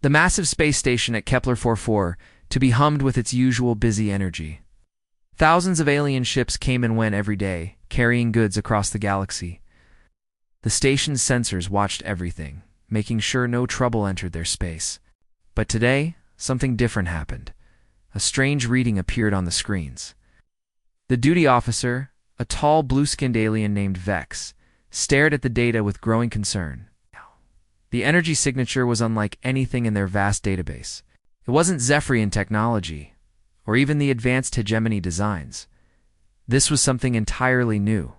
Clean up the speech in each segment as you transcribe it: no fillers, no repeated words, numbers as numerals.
the massive space station at Kepler 44 to be hummed with its usual busy energy. Thousands of alien ships came and went every day, carrying goods across the galaxy. The station's sensors watched everything, making sure no trouble entered their space. But today, something different happened. A strange reading appeared on the screens. The duty officer, a tall blue-skinned alien named Vex, stared at the data with growing concern. The energy signature was unlike anything in their vast database. It wasn't Zephyrian technology, or even the advanced hegemony designs. This was something entirely new.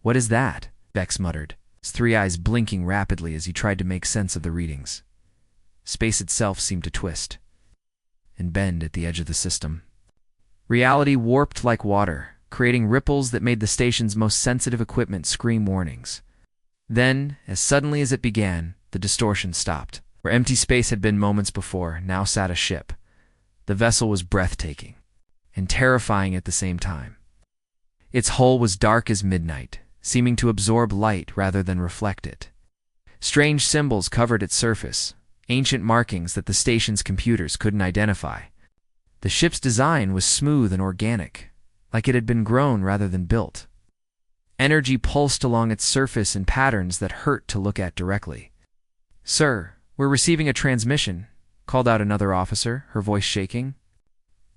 "What is that?" Vex muttered, his three eyes blinking rapidly as he tried to make sense of the readings. Space itself seemed to twist and bend at the edge of the system. Reality warped like water, creating ripples that made the station's most sensitive equipment scream warnings. Then, as suddenly as it began, the distortion stopped. Where empty space had been moments before, now sat a ship. The vessel was breathtaking and terrifying at the same time. Its hull was dark as midnight, seeming to absorb light rather than reflect it. Strange symbols covered its surface, ancient markings that the station's computers couldn't identify. The ship's design was smooth and organic, like it had been grown rather than built. Energy pulsed along its surface in patterns that hurt to look at directly. "Sir, we're receiving a transmission," called out another officer, her voice shaking.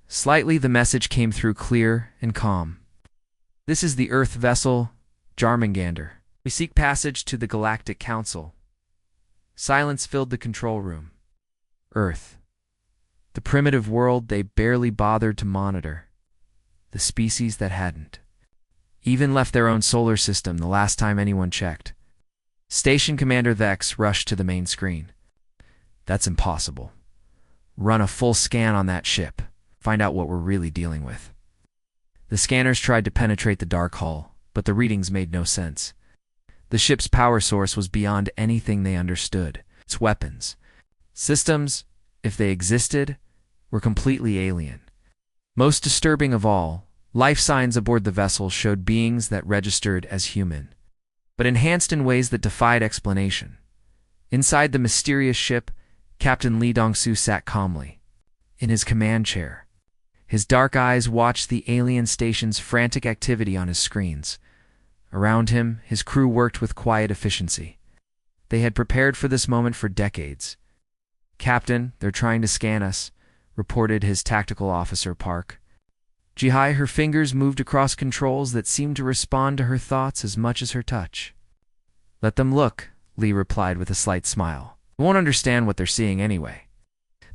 Slightly, the message came through clear and calm. "This is the Earth vessel, JÖRMUNGANDR. We seek passage to the Galactic Council." Silence filled the control room. Earth. The primitive world they barely bothered to monitor. The species that hadn't even left their own solar system the last time anyone checked. Station Commander Vex rushed to the main screen. "That's impossible. Run a full scan on that ship. Find out what we're really dealing with." The scanners tried to penetrate the dark hull, but the readings made no sense. The ship's power source was beyond anything they understood. Its weapons, systems, if they existed, were completely alien. Most disturbing of all, life signs aboard the vessel showed beings that registered as human, but enhanced in ways that defied explanation. Inside the mysterious ship, Captain Lee Dong-soo sat calmly, in his command chair. His dark eyes watched the alien station's frantic activity on his screens. Around him, his crew worked with quiet efficiency. They had prepared for this moment for decades. "Captain, they're trying to scan us," reported his tactical officer, Park. Ji-hai, her fingers moved across controls that seemed to respond to her thoughts as much as her touch. "Let them look," Lee replied with a slight smile. "They won't understand what they're seeing anyway."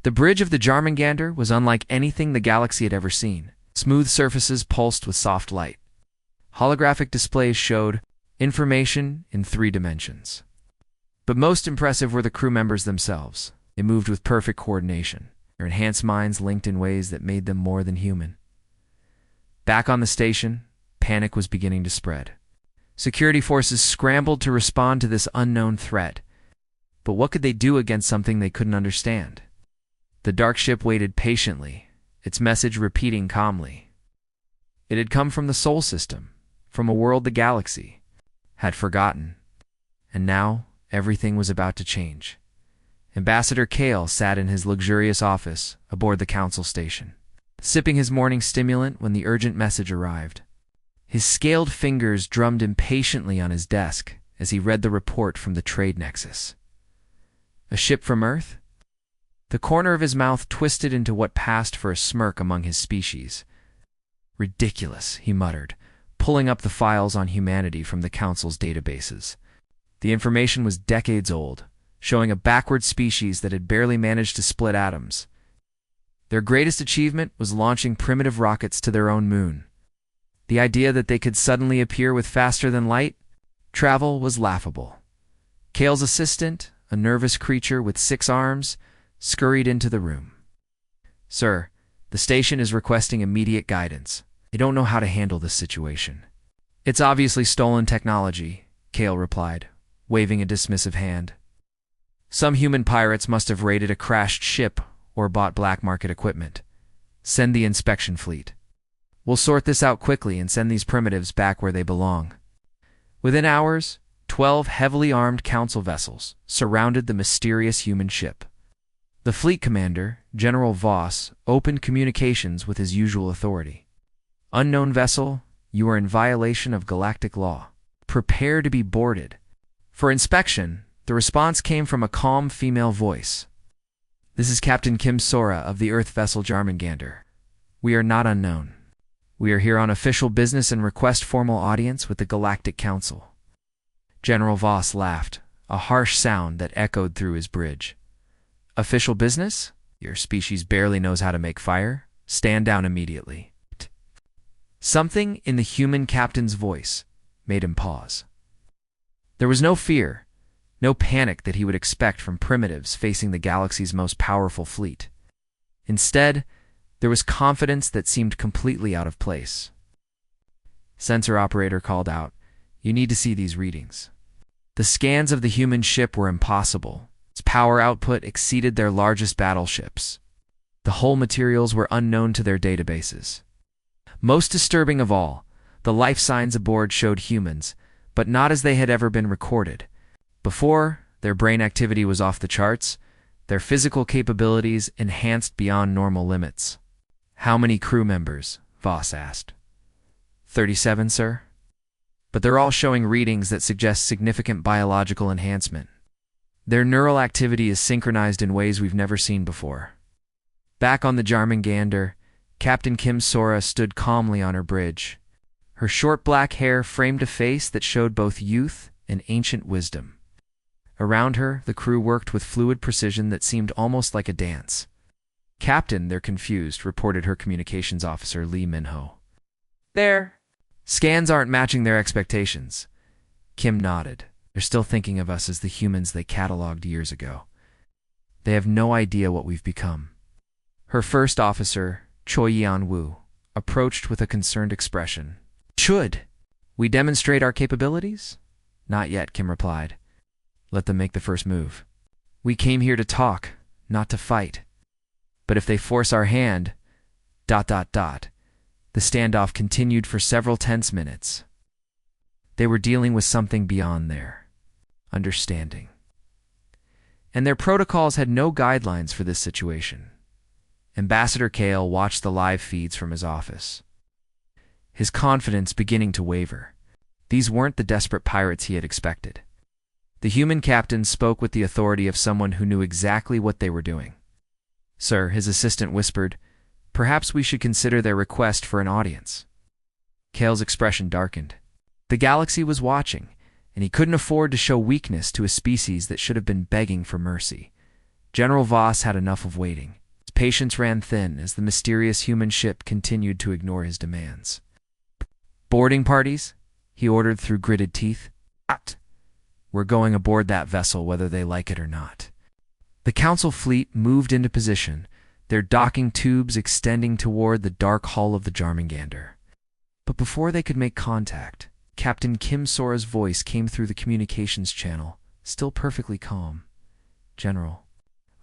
The bridge of the JÖRMUNGANDR was unlike anything the galaxy had ever seen. Smooth surfaces pulsed with soft light. Holographic displays showed information in 3 dimensions. But most impressive were the crew members themselves. They moved with perfect coordination, their enhanced minds linked in ways that made them more than human. Back on the station, panic was beginning to spread. Security forces scrambled to respond to this unknown threat. But what could they do against something they couldn't understand? The dark ship waited patiently, its message repeating calmly. It had come from the Sol system, from a world the galaxy had forgotten. And now, everything was about to change. Ambassador Kale sat in his luxurious office aboard the council station, sipping his morning stimulant when the urgent message arrived. His scaled fingers drummed impatiently on his desk as he read the report from the trade nexus. A ship from Earth? The corner of his mouth twisted into what passed for a smirk among his species. "Ridiculous," he muttered, pulling up the files on humanity from the council's databases. The information was decades old, showing a backward species that had barely managed to split atoms. Their greatest achievement was launching primitive rockets to their own moon. The idea that they could suddenly appear with faster-than-light travel was laughable. Kale's assistant, a nervous creature with 6 arms, scurried into the room. "Sir, the station is requesting immediate guidance. They don't know how to handle this situation." "It's obviously stolen technology," Kale replied, waving a dismissive hand. "Some human pirates must have raided a crashed ship or bought black market equipment. Send the inspection fleet. We'll sort this out quickly and send these primitives back where they belong." Within hours, 12 heavily armed council vessels surrounded the mysterious human ship. The fleet commander, General Voss, opened communications with his usual authority. Unknown vessel, you are in violation of galactic law. Prepare to be boarded. For inspection, the response came from a calm female voice. This is Captain Kim Sora of the Earth vessel JÖRMUNGANDR. We are not unknown. We are here on official business and request formal audience with the Galactic Council. General Voss laughed, a harsh sound that echoed through his bridge. Official business? Your species barely knows how to make fire. Stand down immediately. Something in the human captain's voice made him pause. There was no fear, no panic that he would expect from primitives facing the galaxy's most powerful fleet. Instead, there was confidence that seemed completely out of place. Sensor operator called out, "You need to see these readings." The scans of the human ship were impossible. Its power output exceeded their largest battleships. The hull materials were unknown to their databases. Most disturbing of all, the life signs aboard showed humans, but not as they had ever been recorded. Before, their brain activity was off the charts, their physical capabilities enhanced beyond normal limits. How many crew members? Voss asked. 37, sir. But they're all showing readings that suggest significant biological enhancement. Their neural activity is synchronized in ways we've never seen before. Back on the JÖRMUNGANDR, Captain Kim Sora stood calmly on her bridge. Her short black hair framed a face that showed both youth and ancient wisdom. Around her, the crew worked with fluid precision that seemed almost like a dance. "Captain, they're confused," reported her communications officer Lee Minho. "Their scans aren't matching their expectations." Kim nodded. "They're still thinking of us as the humans they cataloged years ago. They have no idea what we've become." Her first officer, Choi Yan-woo, approached with a concerned expression. "Should we demonstrate our capabilities?" "Not yet," Kim replied. "Let them make the first move. We came here to talk, not to fight. But if they force our hand, ... The standoff continued for several tense minutes. They were dealing with something beyond their understanding. And their protocols had no guidelines for this situation. Ambassador Kale watched the live feeds from his office, his confidence beginning to waver. These weren't the desperate pirates he had expected. The human captain spoke with the authority of someone who knew exactly what they were doing. "Sir," his assistant whispered, "perhaps we should consider their request for an audience." Kale's expression darkened. The galaxy was watching, and he couldn't afford to show weakness to a species that should have been begging for mercy. General Voss had enough of waiting. His patience ran thin as the mysterious human ship continued to ignore his demands. "Boarding parties?" he ordered through gritted teeth. "We're going aboard that vessel whether they like it or not." The Council fleet moved into position, their docking tubes extending toward the dark hull of the JÖRMUNGANDR. But before they could make contact, Captain Kim Sora's voice came through the communications channel, still perfectly calm. "General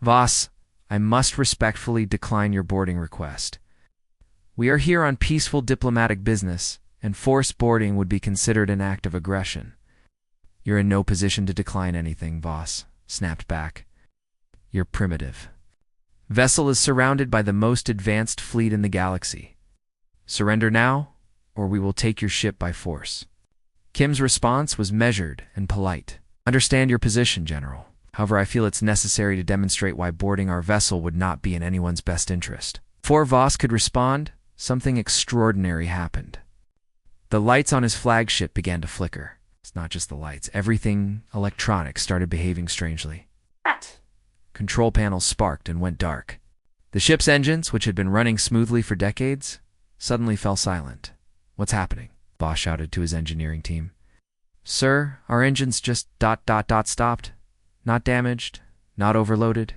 Voss, I must respectfully decline your boarding request. We are here on peaceful diplomatic business, and forced boarding would be considered an act of aggression." "You're in no position to decline anything," Voss snapped back. "You're primitive. Vessel is surrounded by the most advanced fleet in the galaxy. Surrender now, or we will take your ship by force." Kim's response was measured and polite. "Understand your position, General. However, I feel it's necessary to demonstrate why boarding our vessel would not be in anyone's best interest." Before Voss could respond, something extraordinary happened. The lights on his flagship began to flicker. It's not just the lights. Everything electronic started behaving strangely. Control panels sparked and went dark. The ship's engines, which had been running smoothly for decades, suddenly fell silent. "What's happening?" Voss shouted to his engineering team. "Sir, our engines just ... stopped. Not damaged, not overloaded.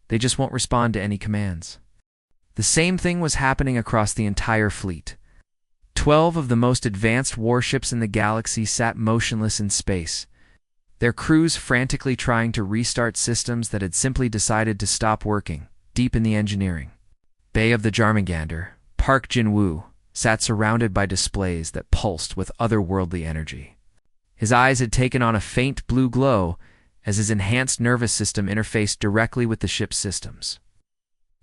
They just won't respond to any commands." The same thing was happening across the entire fleet. 12 of the most advanced warships in the galaxy sat motionless in space, their crews frantically trying to restart systems that had simply decided to stop working, deep in the engineering. Bay of the JÖRMUNGANDR, Park Jin-woo, sat surrounded by displays that pulsed with otherworldly energy. His eyes had taken on a faint blue glow, as his enhanced nervous system interfaced directly with the ship's systems.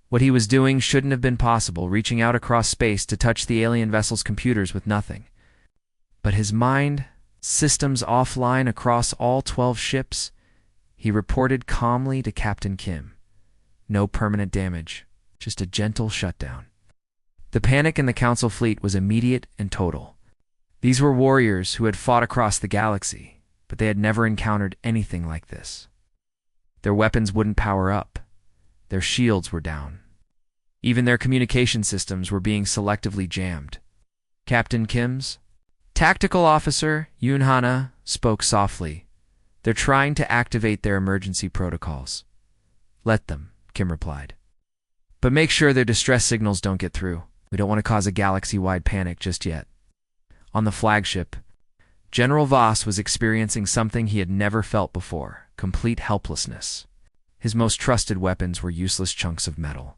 What he was doing shouldn't have been possible, reaching out across space to touch the alien vessel's computers with nothing. But his mind, systems offline across all 12 ships, he reported calmly to Captain Kim. No permanent damage, just a gentle shutdown. The panic in the Council fleet was immediate and total. These were warriors who had fought across the galaxy, but they had never encountered anything like this. Their weapons wouldn't power up. Their shields were down. Even their communication systems were being selectively jammed. Captain Kim's tactical officer, Yoon Hana, spoke softly. They're trying to activate their emergency protocols. Let them, Kim replied. But make sure their distress signals don't get through. We don't want to cause a galaxy-wide panic just yet. On the flagship, General Voss was experiencing something he had never felt before: complete helplessness. His most trusted weapons were useless chunks of metal.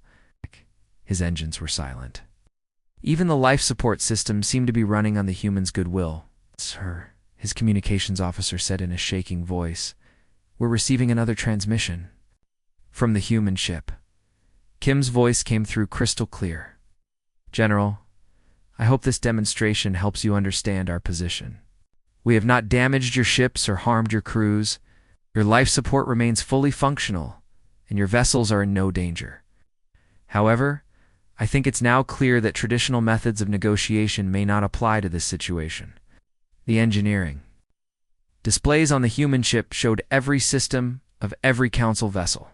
His engines were silent. Even the life support system seemed to be running on the human's goodwill. Sir, his communications officer said in a shaking voice, we're receiving another transmission. From the human ship. Kim's voice came through crystal clear. General, I hope this demonstration helps you understand our position. We have not damaged your ships or harmed your crews. Your life support remains fully functional, and your vessels are in no danger. However, I think it's now clear that traditional methods of negotiation may not apply to this situation. The engineering. Displays on the human ship showed every system of every Council vessel.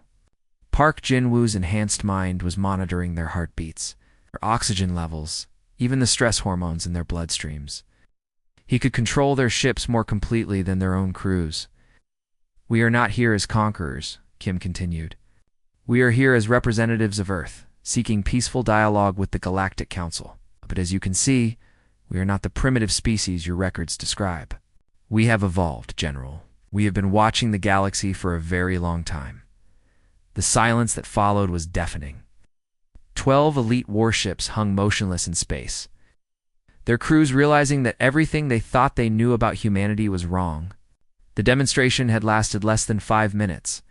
Park Jin-woo's enhanced mind was monitoring their heartbeats, their oxygen levels, even the stress hormones in their bloodstreams. He could control their ships more completely than their own crews. We are not here as conquerors, Kim continued. We are here as representatives of Earth, seeking peaceful dialogue with the Galactic Council. But as you can see, we are not the primitive species your records describe. We have evolved, General. We have been watching the galaxy for a very long time. The silence that followed was deafening. 12 elite warships hung motionless in space. Their crews realizing that everything they thought they knew about humanity was wrong. The demonstration had lasted less than 5 minutes,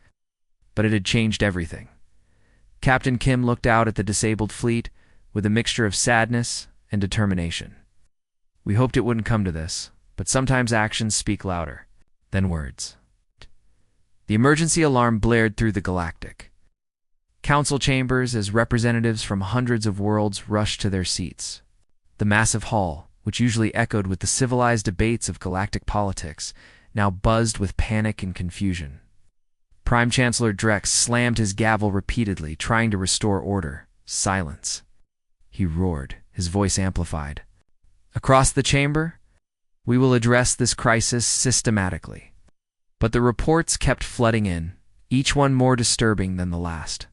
but it had changed everything. Captain Kim looked out at the disabled fleet with a mixture of sadness and determination. We hoped it wouldn't come to this, but sometimes actions speak louder than words. The emergency alarm blared through the galactic Council chambers as representatives from hundreds of worlds rushed to their seats. The massive hall, which usually echoed with the civilized debates of galactic politics, now buzzed with panic and confusion. Prime Chancellor Drex slammed his gavel repeatedly, trying to restore order. Silence. He roared, his voice amplified. Across the chamber, we will address this crisis systematically. But the reports kept flooding in, each one more disturbing than the last.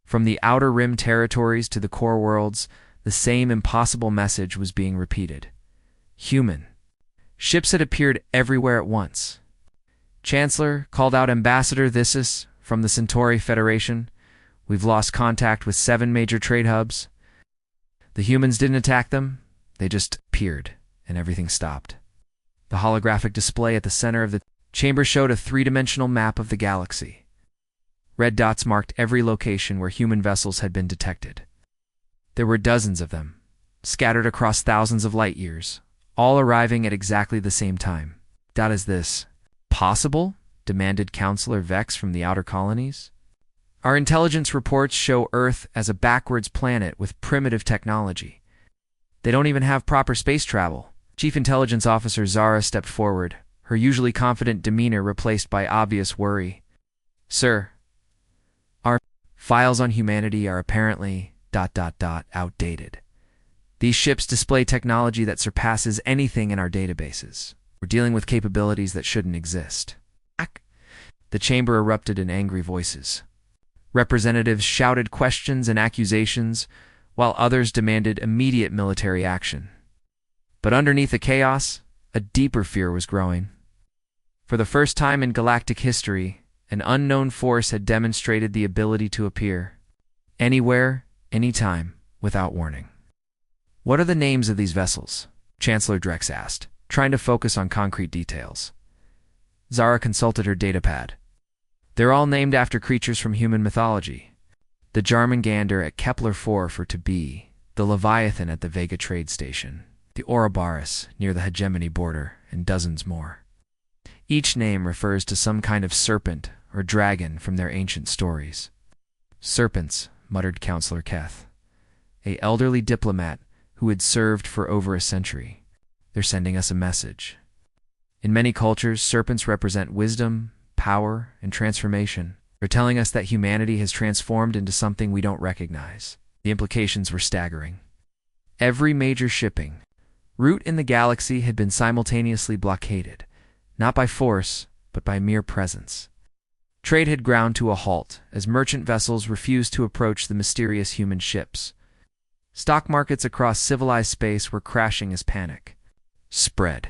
From the Outer Rim territories to the core worlds, the same impossible message was being repeated. Human. Ships had appeared everywhere at once. Chancellor called out Ambassador Thysis from the Centauri Federation. We've lost contact with 7 major trade hubs. The humans didn't attack them. They just appeared, and everything stopped. The holographic display at the center of the chamber showed a 3-dimensional map of the galaxy. Red dots marked every location where human vessels had been detected. There were dozens of them, scattered across thousands of light years, all arriving at exactly the same time. Is this possible? Demanded Counselor Vex from the outer colonies. Our intelligence reports show Earth as a backwards planet with primitive technology. They don't even have proper space travel. Chief Intelligence Officer Zara stepped forward, her usually confident demeanor replaced by obvious worry. Sir, our files on humanity are apparently ... outdated. These ships display technology that surpasses anything in our databases. We're dealing with capabilities that shouldn't exist. The chamber erupted in angry voices. Representatives shouted questions and accusations, while others demanded immediate military action. But underneath the chaos, a deeper fear was growing. For the first time in galactic history, an unknown force had demonstrated the ability to appear anywhere, anytime, without warning. What are the names of these vessels? Chancellor Drex asked, trying to focus on concrete details. Zara consulted her datapad. They're all named after creatures from human mythology. The JÖRMUNGANDR at Kepler-4 for to be, the Leviathan at the Vega trade station, the Ouroboros near the hegemony border, and dozens more. Each name refers to some kind of serpent or dragon from their ancient stories. Serpents, muttered Counselor Keth, an elderly diplomat who had served for over a century. They're sending us a message. In many cultures, serpents represent wisdom, power, and transformation. They're telling us that humanity has transformed into something we don't recognize. The implications were staggering. Every major shipping route in the galaxy had been simultaneously blockaded, not by force, but by mere presence. Trade had ground to a halt as merchant vessels refused to approach the mysterious human ships. Stock markets across civilized space were crashing as panic spread.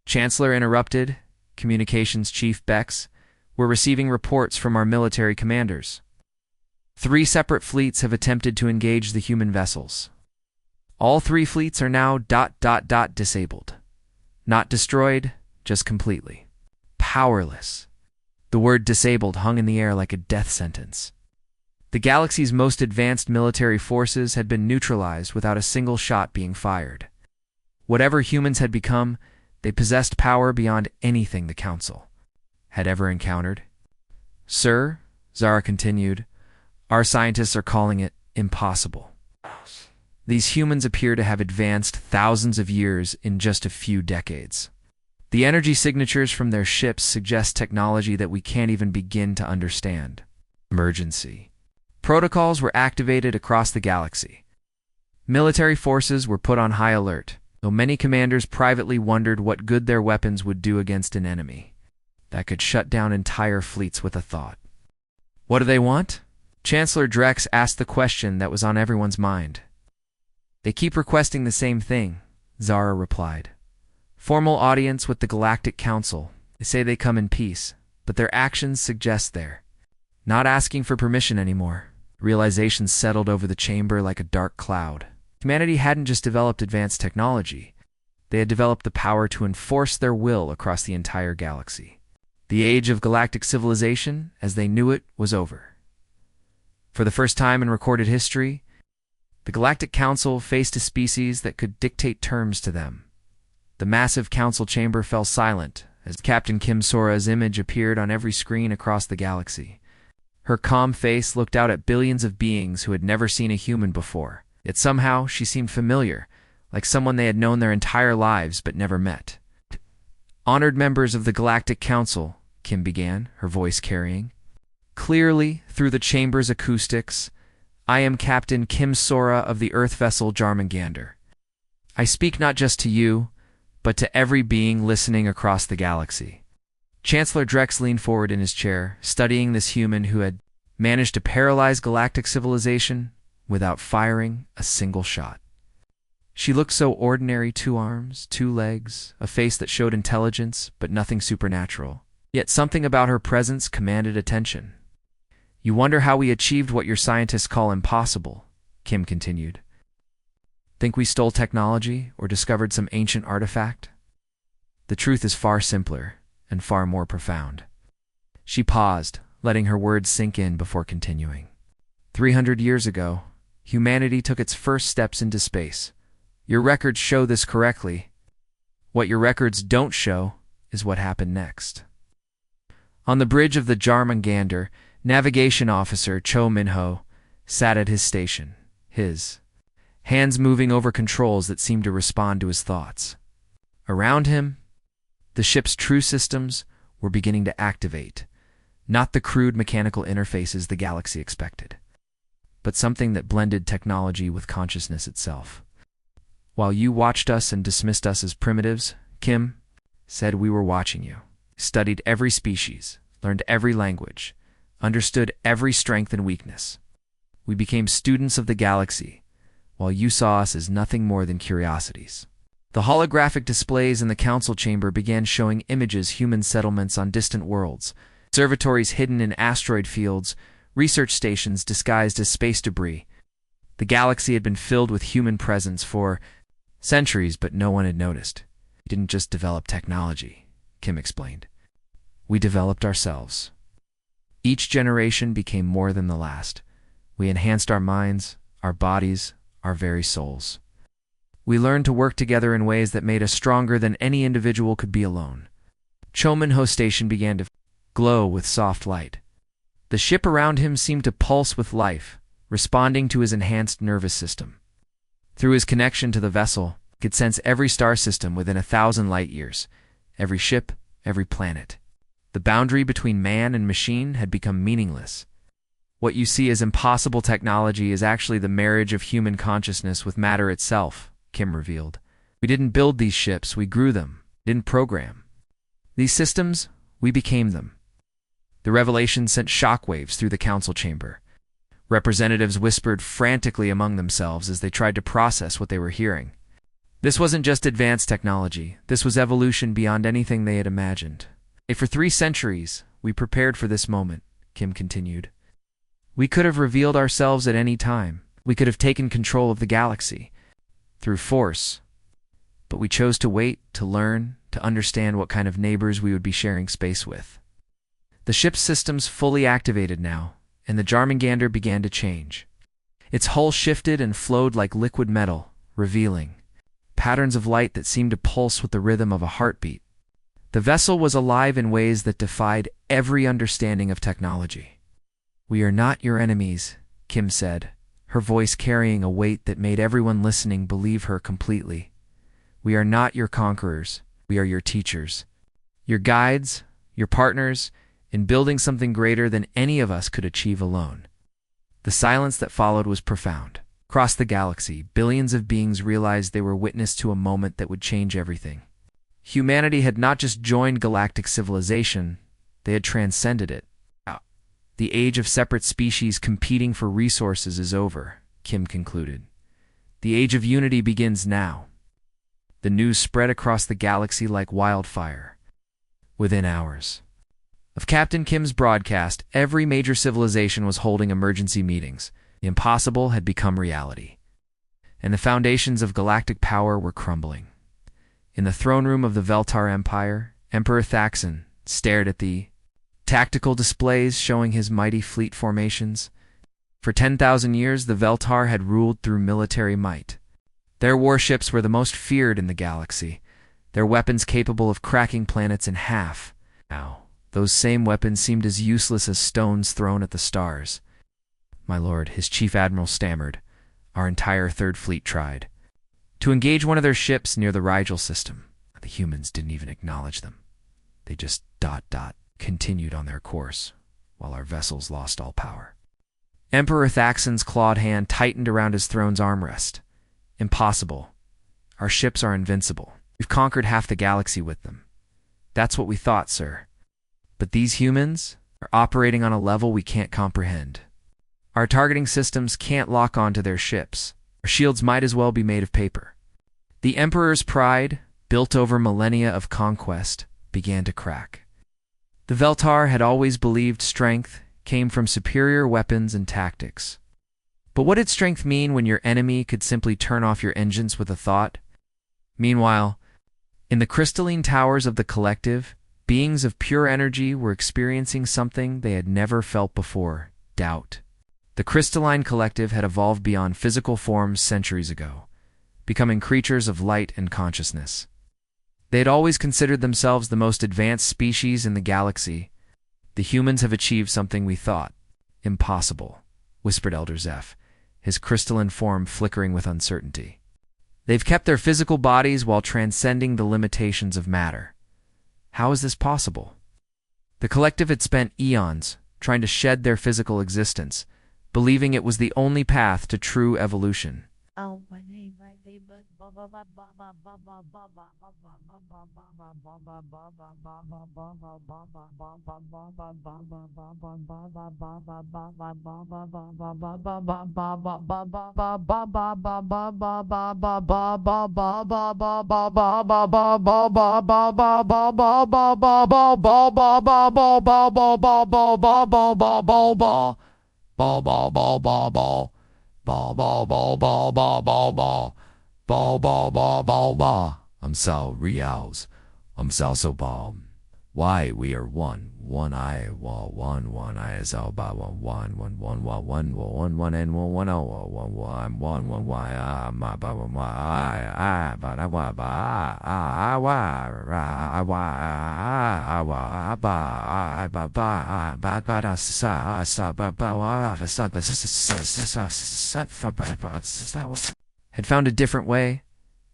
Chancellor interrupted, Communications Chief Bex, we're receiving reports from our military commanders. 3 separate fleets have attempted to engage the human vessels. All 3 fleets are now ... disabled. Not destroyed, just completely powerless. The word disabled hung in the air like a death sentence. The galaxy's most advanced military forces had been neutralized without a single shot being fired. Whatever humans had become, they possessed power beyond anything the Council had ever encountered. Sir, Zara continued, our scientists are calling it impossible. These humans appear to have advanced thousands of years in just a few decades. The energy signatures from their ships suggest technology that we can't even begin to understand. Emergency. Protocols were activated across the galaxy. Military forces were put on high alert, though many commanders privately wondered what good their weapons would do against an enemy that could shut down entire fleets with a thought. What do they want? Chancellor Drex asked the question that was on everyone's mind. They keep requesting the same thing, Zara replied. Formal audience with the Galactic Council. They say they come in peace, but their actions suggest they're not asking for permission anymore. Realization settled over the chamber like a dark cloud. Humanity hadn't just developed advanced technology. They had developed the power to enforce their will across the entire galaxy. The age of galactic civilization, as they knew it, was over. For the first time in recorded history, the Galactic Council faced a species that could dictate terms to them. The massive council chamber fell silent as Captain Kim Sora's image appeared on every screen across the galaxy. Her calm face looked out at billions of beings who had never seen a human before. Yet somehow she seemed familiar, like someone they had known their entire lives but never met. Honored members of the Galactic Council, Kim began, her voice carrying clearly through the chamber's acoustics, I am Captain Kim Sora of the Earth vessel JÖRMUNGANDR. I speak not just to you, but to every being listening across the galaxy. Chancellor Drex leaned forward in his chair, studying this human who had managed to paralyze galactic civilization without firing a single shot. She looked so ordinary, 2 arms, 2 legs, a face that showed intelligence, but nothing supernatural. Yet something about her presence commanded attention. You wonder how we achieved what your scientists call impossible, Kim continued. Think we stole technology or discovered some ancient artifact? The truth is far simpler and far more profound. She paused, letting her words sink in before continuing. 300 years ago, humanity took its first steps into space. Your records show this correctly. What your records don't show is what happened next. On the bridge of the JÖRMUNGANDR, Navigation Officer Cho Minho sat at his station, his hands moving over controls that seemed to respond to his thoughts. Around him, the ship's true systems were beginning to activate, not the crude mechanical interfaces the galaxy expected, but something that blended technology with consciousness itself. While you watched us and dismissed us as primitives, Kim said we were watching you, studied every species, learned every language, understood every strength and weakness. We became students of the galaxy, while you saw us as nothing more than curiosities. The holographic displays in the council chamber began showing images of human settlements on distant worlds, observatories hidden in asteroid fields, research stations disguised as space debris. The galaxy had been filled with human presence for centuries, but no one had noticed. We didn't just develop technology, Kim explained. We developed ourselves. Each generation became more than the last. We enhanced our minds, our bodies, our very souls. We learned to work together in ways that made us stronger than any individual could be alone. Chominho Station began to glow with soft light. The ship around him seemed to pulse with life, responding to his enhanced nervous system. Through his connection to the vessel, he could sense every star system within 1,000 light years, every ship, every planet. The boundary between man and machine had become meaningless. What you see as impossible technology is actually the marriage of human consciousness with matter itself, Kim revealed. We didn't build these ships, we grew them, didn't program. These systems, we became them. The revelation sent shockwaves through the council chamber. Representatives whispered frantically among themselves as they tried to process what they were hearing. This wasn't just advanced technology, this was evolution beyond anything they had imagined. For 3 centuries, we prepared for this moment, Kim continued. We could have revealed ourselves at any time. We could have taken control of the galaxy through force. But we chose to wait, to learn, to understand what kind of neighbors we would be sharing space with. The ship's systems fully activated now, and the JÖRMUNGANDR began to change. Its hull shifted and flowed like liquid metal, revealing patterns of light that seemed to pulse with the rhythm of a heartbeat. The vessel was alive in ways that defied every understanding of technology. "We are not your enemies," Kim said, her voice carrying a weight that made everyone listening believe her completely. "We are not your conquerors. We are your teachers, your guides, your partners, in building something greater than any of us could achieve alone." The silence that followed was profound. Across the galaxy, billions of beings realized they were witness to a moment that would change everything. Humanity had not just joined galactic civilization, they had transcended it. The age of separate species competing for resources is over, Kim concluded. The age of unity begins now. The news spread across the galaxy like wildfire. Within hours of Captain Kim's broadcast, every major civilization was holding emergency meetings. The impossible had become reality, and the foundations of galactic power were crumbling. In the throne room of the Veltar Empire, Emperor Thaxon stared at the tactical displays showing his mighty fleet formations. For 10,000 years, the Veltar had ruled through military might. Their warships were the most feared in the galaxy, their weapons capable of cracking planets in half. Now, those same weapons seemed as useless as stones thrown at the stars. "My lord," his chief admiral stammered, "our entire Third Fleet tried to engage one of their ships near the Rigel system. The humans didn't even acknowledge them. They just continued on their course, while our vessels lost all power." Emperor Thaxon's clawed hand tightened around his throne's armrest. "Impossible. Our ships are invincible. We've conquered half the galaxy with them. That's what we thought, sir. But these humans are operating on a level we can't comprehend. Our targeting systems can't lock onto their ships. Our shields might as well be made of paper." The Emperor's pride, built over millennia of conquest, began to crack. The Veltar had always believed strength came from superior weapons and tactics. But what did strength mean when your enemy could simply turn off your engines with a thought? Meanwhile, in the crystalline towers of the collective, beings of pure energy were experiencing something they had never felt before: doubt. The crystalline collective had evolved beyond physical forms centuries ago, becoming creatures of light and consciousness. They had always considered themselves the most advanced species in the galaxy. "The humans have achieved something we thought impossible," whispered Elder Zeph, his crystalline form flickering with uncertainty. "They've kept their physical bodies while transcending the limitations of matter. How is this possible?" The collective had spent eons trying to shed their physical existence, believing it was the only path to true evolution. Ball, ball, ball, ball, ball. Ball, ball, ball, ball, ball, ball, ball. Ball, ball, ball, ball, ball. I'm so reals. I'm so ball. Why we are one. One I wall one I is all by one and one why my ba why I but I why I why had found a different way.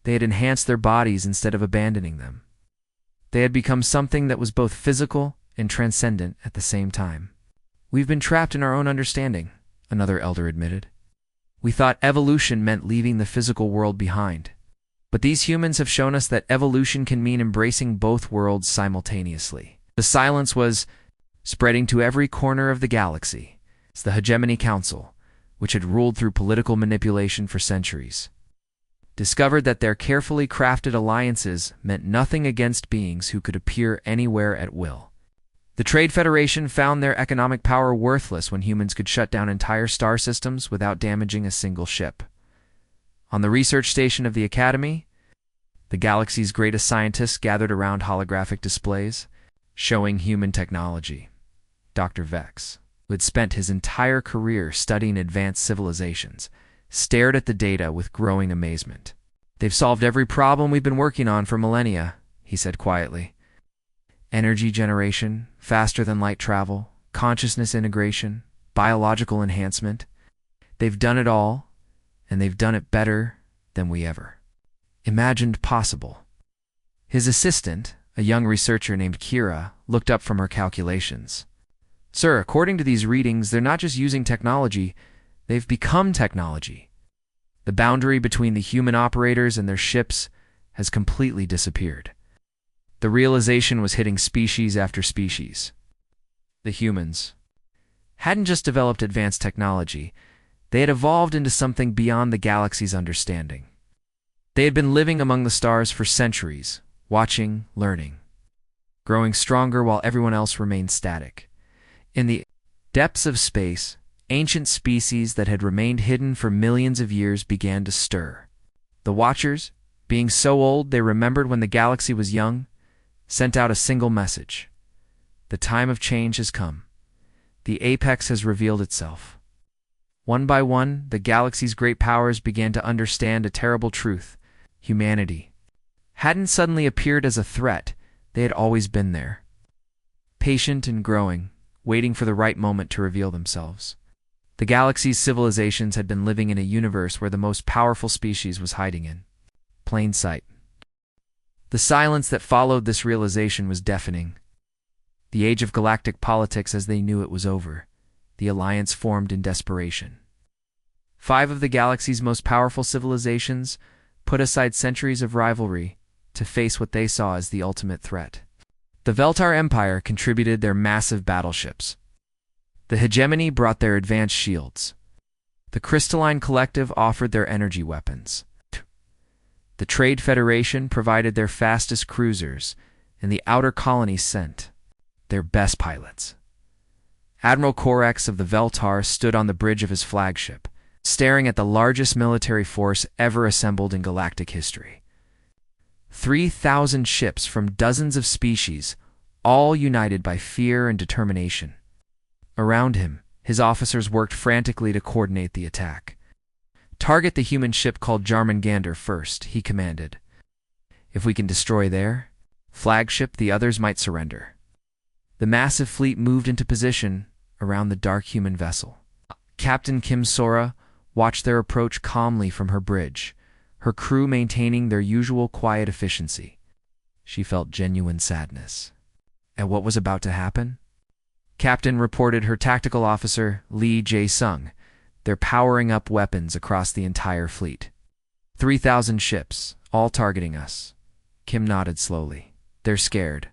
They had enhanced their bodies instead of abandoning them. They had become something that was both physical and transcendent at the same time. We've been trapped in our own understanding, another elder admitted. We thought evolution meant leaving the physical world behind. But these humans have shown us that evolution can mean embracing both worlds simultaneously. The silence was spreading to every corner of the galaxy. It's the Hegemony Council, which had ruled through political manipulation for centuries, discovered that their carefully crafted alliances meant nothing against beings who could appear anywhere at will. The Trade Federation found their economic power worthless when humans could shut down entire star systems without damaging a single ship. On the research station of the Academy, the galaxy's greatest scientists gathered around holographic displays showing human technology. Dr. Vex, who had spent his entire career studying advanced civilizations, stared at the data with growing amazement. "They've solved every problem we've been working on for millennia," he said quietly. Energy generation, faster than light travel, consciousness integration, biological enhancement. They've done it all, and they've done it better than we ever imagined possible. His assistant, a young researcher named Kira, looked up from her calculations. "Sir, according to these readings, they're not just using technology, they've become technology. The boundary between the human operators and their ships has completely disappeared." The realization was hitting species after species. The humans hadn't just developed advanced technology, they had evolved into something beyond the galaxy's understanding. They had been living among the stars for centuries, watching, learning, growing stronger while everyone else remained static. In the depths of space, ancient species that had remained hidden for millions of years began to stir. The Watchers, being so old they remembered when the galaxy was young, sent out a single message. The time of change has come. The apex has revealed itself. One by one, the galaxy's great powers began to understand a terrible truth. Humanity hadn't suddenly appeared as a threat, they had always been there. Patient and growing, waiting for the right moment to reveal themselves. The galaxy's civilizations had been living in a universe where the most powerful species was hiding in plain sight. The silence that followed this realization was deafening. The age of galactic politics as they knew it was over. The alliance formed in desperation. 5 of the galaxy's most powerful civilizations put aside centuries of rivalry to face what they saw as the ultimate threat. The Veltar Empire contributed their massive battleships. The Hegemony brought their advanced shields. The Crystalline Collective offered their energy weapons. The Trade Federation provided their fastest cruisers, and the Outer Colonies sent their best pilots. Admiral Korax of the Veltar stood on the bridge of his flagship, staring at the largest military force ever assembled in galactic history. 3,000 ships from dozens of species, all united by fear and determination. Around him, his officers worked frantically to coordinate the attack. "Target the human ship called JÖRMUNGANDR first," he commanded. "If we can destroy their flagship, the others might surrender." The massive fleet moved into position around the dark human vessel. Captain Kim Sora watched their approach calmly from her bridge, her crew maintaining their usual quiet efficiency. She felt genuine sadness at what was about to happen. Captain reported her tactical officer, Lee Jae-sung. They're powering up weapons across the entire fleet. 3,000 ships, all targeting us. Kim nodded slowly. They're scared.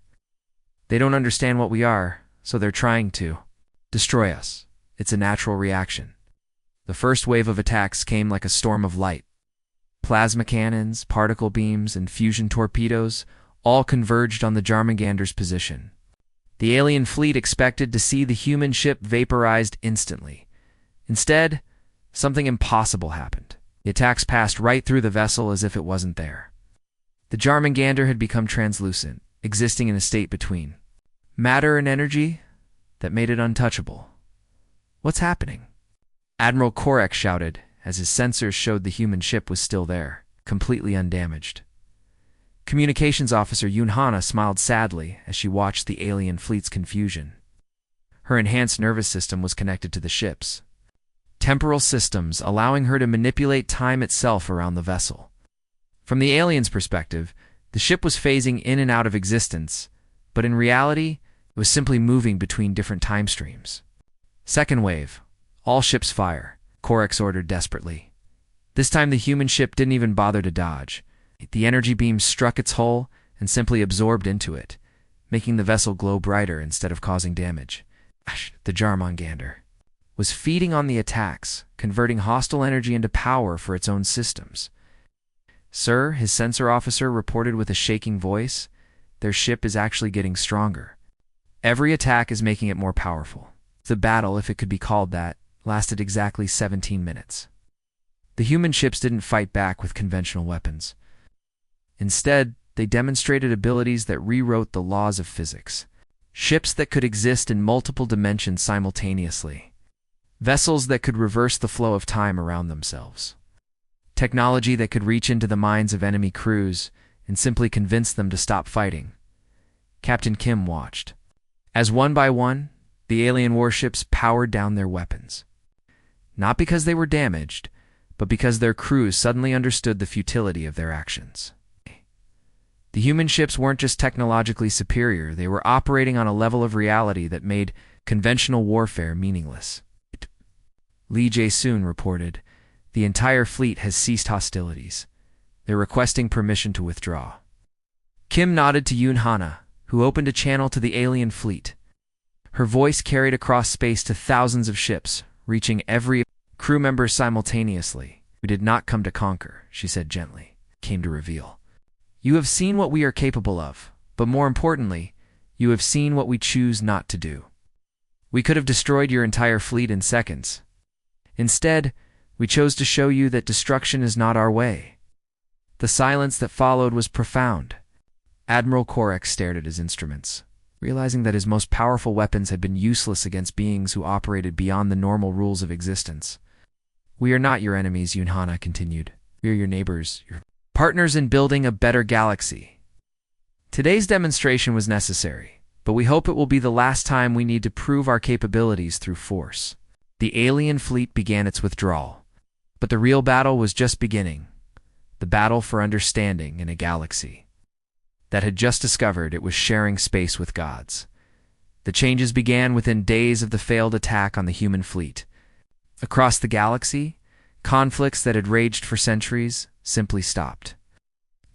They don't understand what we are, so they're trying to destroy us. It's a natural reaction. The first wave of attacks came like a storm of light. Plasma cannons, particle beams, and fusion torpedoes all converged on the JÖRMUNGANDR's position. The alien fleet expected to see the human ship vaporized instantly. Instead, something impossible happened. The attacks passed right through the vessel as if it wasn't there. The JÖRMUNGANDR had become translucent, existing in a state between matter and energy that made it untouchable. What's happening? Admiral Korek shouted as his sensors showed the human ship was still there, completely undamaged. Communications Officer Yunhana smiled sadly as she watched the alien fleet's confusion. Her enhanced nervous system was connected to the ship's temporal systems, allowing her to manipulate time itself around the vessel. From the aliens' perspective, the ship was phasing in and out of existence, but in reality, it was simply moving between different time streams. Second wave. All ships fire, Korex ordered desperately. This time the human ship didn't even bother to dodge. The energy beam struck its hull and simply absorbed into it, making the vessel glow brighter instead of causing damage. The JÖRMUNGANDR was feeding on the attacks, converting hostile energy into power for its own systems. Sir, his sensor officer reported with a shaking voice, their ship is actually getting stronger. Every attack is making it more powerful. The battle, if it could be called that, lasted exactly 17 minutes. The human ships didn't fight back with conventional weapons. Instead, they demonstrated abilities that rewrote the laws of physics. Ships that could exist in multiple dimensions simultaneously. Vessels that could reverse the flow of time around themselves. Technology that could reach into the minds of enemy crews and simply convince them to stop fighting. Captain Kim watched as one by one, the alien warships powered down their weapons. Not because they were damaged, but because their crews suddenly understood the futility of their actions. The human ships weren't just technologically superior, they were operating on a level of reality that made conventional warfare meaningless. Lee Jae-soon reported, the entire fleet has ceased hostilities. They're requesting permission to withdraw. Kim nodded to Yunhana, who opened a channel to the alien fleet. Her voice carried across space to thousands of ships, reaching every crew member simultaneously. We did not come to conquer, she said gently, came to reveal. You have seen what we are capable of, but more importantly, you have seen what we choose not to do. We could have destroyed your entire fleet in seconds. Instead, we chose to show you that destruction is not our way. The silence that followed was profound. Admiral Korek stared at his instruments, realizing that his most powerful weapons had been useless against beings who operated beyond the normal rules of existence. We are not your enemies, Yunhana continued. We are your neighbors, your partners in building a better galaxy. Today's demonstration was necessary, but we hope it will be the last time we need to prove our capabilities through force. The alien fleet began its withdrawal, but the real battle was just beginning. The battle for understanding in a galaxy that had just discovered it was sharing space with gods. The changes began within days of the failed attack on the human fleet. Across the galaxy, conflicts that had raged for centuries simply stopped.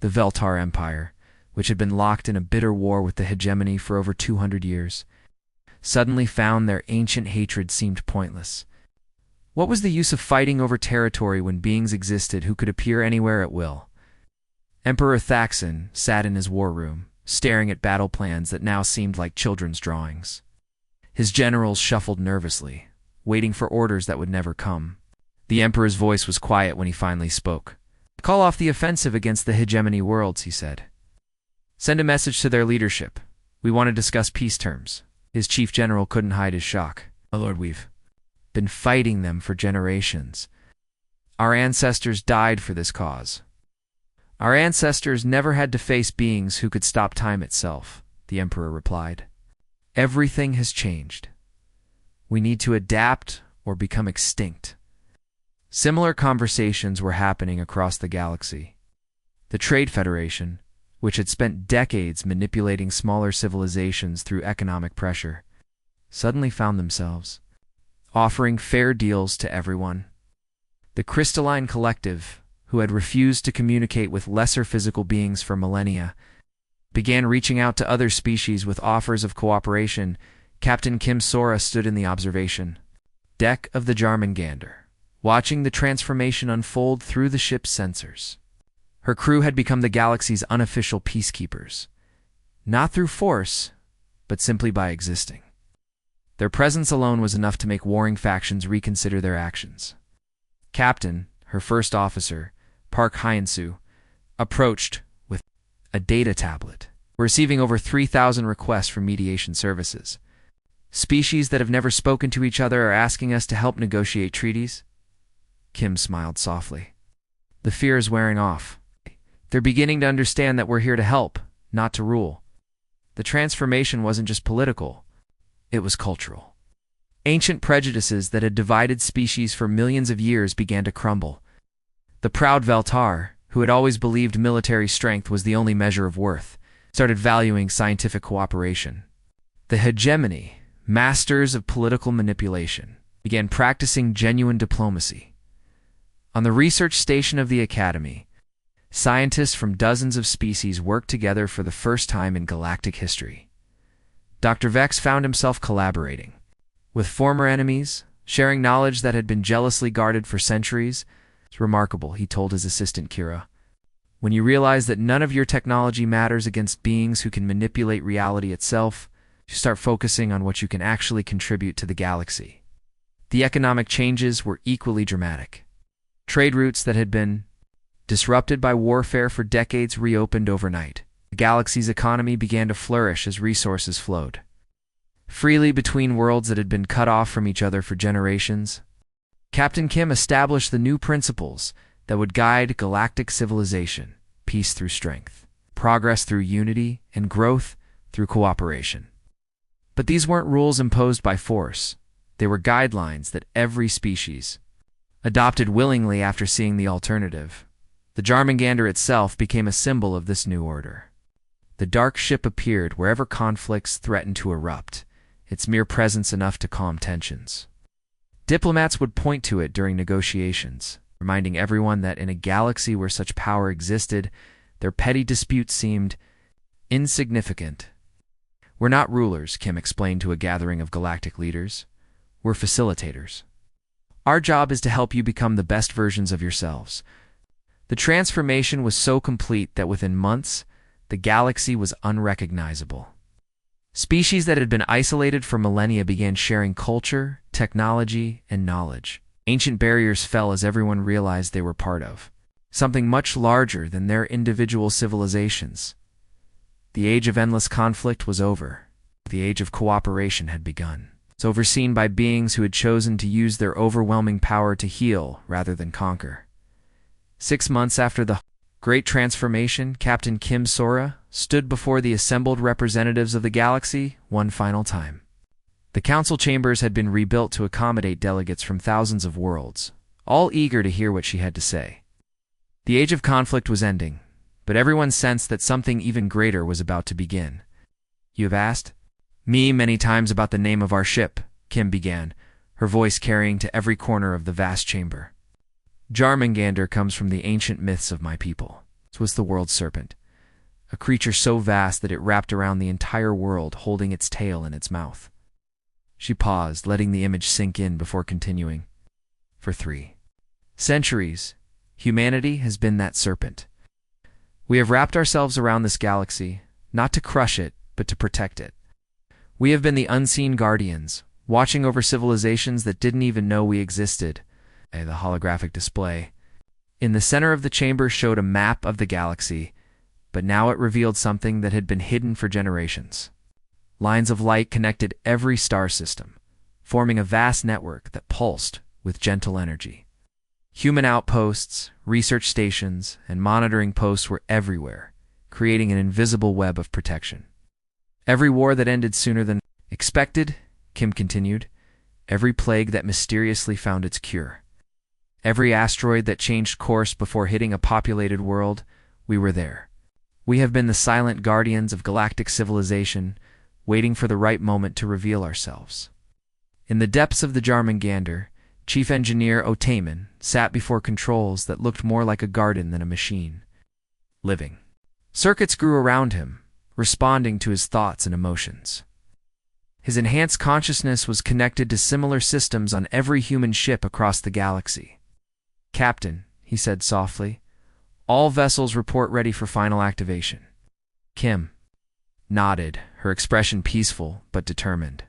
The Veltar Empire, which had been locked in a bitter war with the hegemony for over 200 years, suddenly found their ancient hatred seemed pointless. What was the use of fighting over territory when beings existed who could appear anywhere at will? Emperor Thaxon sat in his war room, staring at battle plans that now seemed like children's drawings. His generals shuffled nervously, waiting for orders that would never come. The Emperor's voice was quiet when he finally spoke. Call off the offensive against the hegemony worlds, he said. Send a message to their leadership. We want to discuss peace terms. His chief general couldn't hide his shock. My lord, we've been fighting them for generations. Our ancestors died for this cause. Our ancestors never had to face beings who could stop time itself, the Emperor replied. Everything has changed. We need to adapt or become extinct. Similar conversations were happening across the galaxy. The Trade Federation, which had spent decades manipulating smaller civilizations through economic pressure, suddenly found themselves offering fair deals to everyone. The Crystalline Collective, who had refused to communicate with lesser physical beings for millennia, began reaching out to other species with offers of cooperation. Captain Kim Sora stood in the observation deck of the JÖRMUNGANDR, watching the transformation unfold through the ship's sensors. Her crew had become the galaxy's unofficial peacekeepers, not through force, but simply by existing. Their presence alone was enough to make warring factions reconsider their actions. Captain, her first officer, Park Hyun-soo, approached with a data tablet. We're receiving over 3,000 requests for mediation services. Species that have never spoken to each other are asking us to help negotiate treaties. Kim smiled softly. The fear is wearing off. They're beginning to understand that we're here to help, not to rule. The transformation wasn't just political, it was cultural. Ancient prejudices that had divided species for millions of years began to crumble. The proud Veltar, who had always believed military strength was the only measure of worth, started valuing scientific cooperation. The hegemony, masters of political manipulation, began practicing genuine diplomacy. On the research station of the Academy, scientists from dozens of species worked together for the first time in galactic history. Dr. Vex found himself collaborating with former enemies, sharing knowledge that had been jealously guarded for centuries. It's remarkable, he told his assistant Kira. When you realize that none of your technology matters against beings who can manipulate reality itself, you start focusing on what you can actually contribute to the galaxy. The economic changes were equally dramatic. Trade routes that had been disrupted by warfare for decades reopened overnight. The galaxy's economy began to flourish as resources flowed freely between worlds that had been cut off from each other for generations. Captain Kim established the new principles that would guide galactic civilization: peace through strength, progress through unity, and growth through cooperation. But these weren't rules imposed by force. They were guidelines that every species adopted willingly after seeing the alternative. The JÖRMUNGANDR itself became a symbol of this new order. The dark ship appeared wherever conflicts threatened to erupt, its mere presence enough to calm tensions. Diplomats would point to it during negotiations, reminding everyone that in a galaxy where such power existed, their petty disputes seemed insignificant. We're not rulers, Kim explained to a gathering of galactic leaders. We're facilitators. Our job is to help you become the best versions of yourselves. The transformation was so complete that within months, the galaxy was unrecognizable. Species that had been isolated for millennia began sharing culture, technology, and knowledge. Ancient barriers fell as everyone realized they were part of something much larger than their individual civilizations. The age of endless conflict was over. The age of cooperation had begun. It's overseen by beings who had chosen to use their overwhelming power to heal rather than conquer. 6 months after the Great Transformation, Captain Kim Sora stood before the assembled representatives of the galaxy one final time. The council chambers had been rebuilt to accommodate delegates from thousands of worlds, all eager to hear what she had to say. The age of conflict was ending, but everyone sensed that something even greater was about to begin. You have asked me many times about the name of our ship, Kim began, her voice carrying to every corner of the vast chamber. JÖRMUNGANDR comes from the ancient myths of my people. It was the world serpent, a creature so vast that it wrapped around the entire world, holding its tail in its mouth. She paused, letting the image sink in before continuing. For 3 centuries, humanity has been that serpent. We have wrapped ourselves around this galaxy, not to crush it, but to protect it. We have been the unseen guardians, watching over civilizations that didn't even know we existed. The holographic display in the center of the chamber showed a map of the galaxy, but now it revealed something that had been hidden for generations. Lines of light connected every star system, forming a vast network that pulsed with gentle energy. Human outposts, research stations, and monitoring posts were everywhere, creating an invisible web of protection. Every war that ended sooner than expected, Kim continued, every plague that mysteriously found its cure. Every asteroid that changed course before hitting a populated world, we were there. We have been the silent guardians of galactic civilization, waiting for the right moment to reveal ourselves. In the depths of the JÖRMUNGANDR, Chief Engineer Otaman sat before controls that looked more like a garden than a machine. Living circuits grew around him, responding to his thoughts and emotions. His enhanced consciousness was connected to similar systems on every human ship across the galaxy. Captain, he said softly, all vessels report ready for final activation. Kim nodded, her expression peaceful but determined.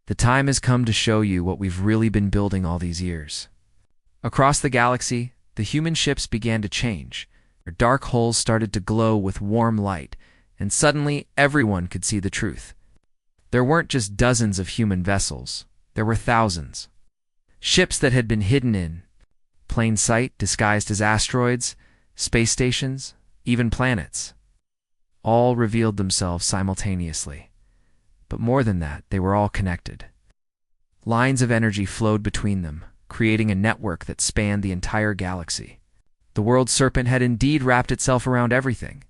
The time has come to show you what we've really been building all these years. Across the galaxy, the human ships began to change. Their dark hulls started to glow with warm light, and suddenly everyone could see the truth. There weren't just dozens of human vessels, there were thousands. Ships that had been hidden in plain sight, disguised as asteroids, space stations, even planets. All revealed themselves simultaneously. But more than that, they were all connected. Lines of energy flowed between them, creating a network that spanned the entire galaxy. The world serpent had indeed wrapped itself around everything,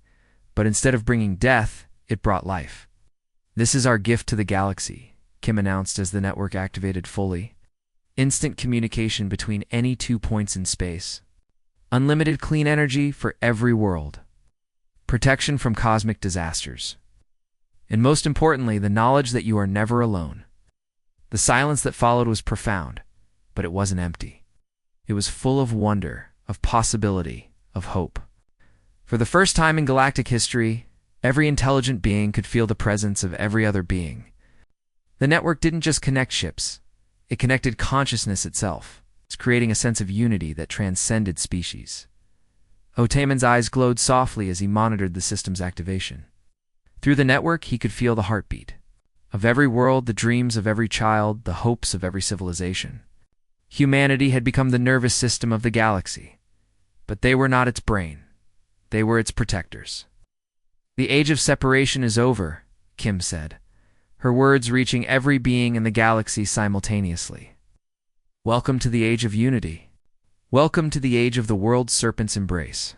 but instead of bringing death, it brought life. "This is our gift to the galaxy," Kim announced as the network activated fully. Instant communication between any 2 points in space. Unlimited clean energy for every world. Protection from cosmic disasters. And most importantly, the knowledge that you are never alone. The silence that followed was profound, but it wasn't empty. It was full of wonder, of possibility, of hope. For the first time in galactic history, every intelligent being could feel the presence of every other being. The network didn't just connect ships. It connected consciousness itself, creating a sense of unity that transcended species. Otaman's eyes glowed softly as he monitored the system's activation. Through the network, he could feel the heartbeat of every world, the dreams of every child, the hopes of every civilization. Humanity had become the nervous system of the galaxy, but they were not its brain. They were its protectors. "The age of separation is over," Kim said, her words reaching every being in the galaxy simultaneously. "Welcome to the age of unity. Welcome to the age of the world serpent's embrace."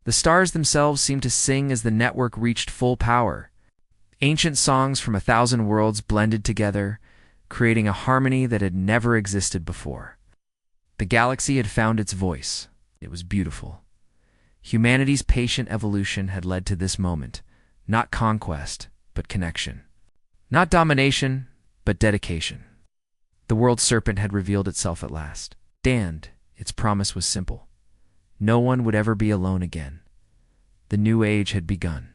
The stars themselves seemed to sing as the network reached full power. Ancient songs from 1,000 worlds blended together, creating a harmony that had never existed before. The galaxy had found its voice. It was beautiful. Humanity's patient evolution had led to this moment, not conquest, but connection. Not domination, but dedication. The world serpent had revealed itself at last. And its promise was simple. No one would ever be alone again. The new age had begun.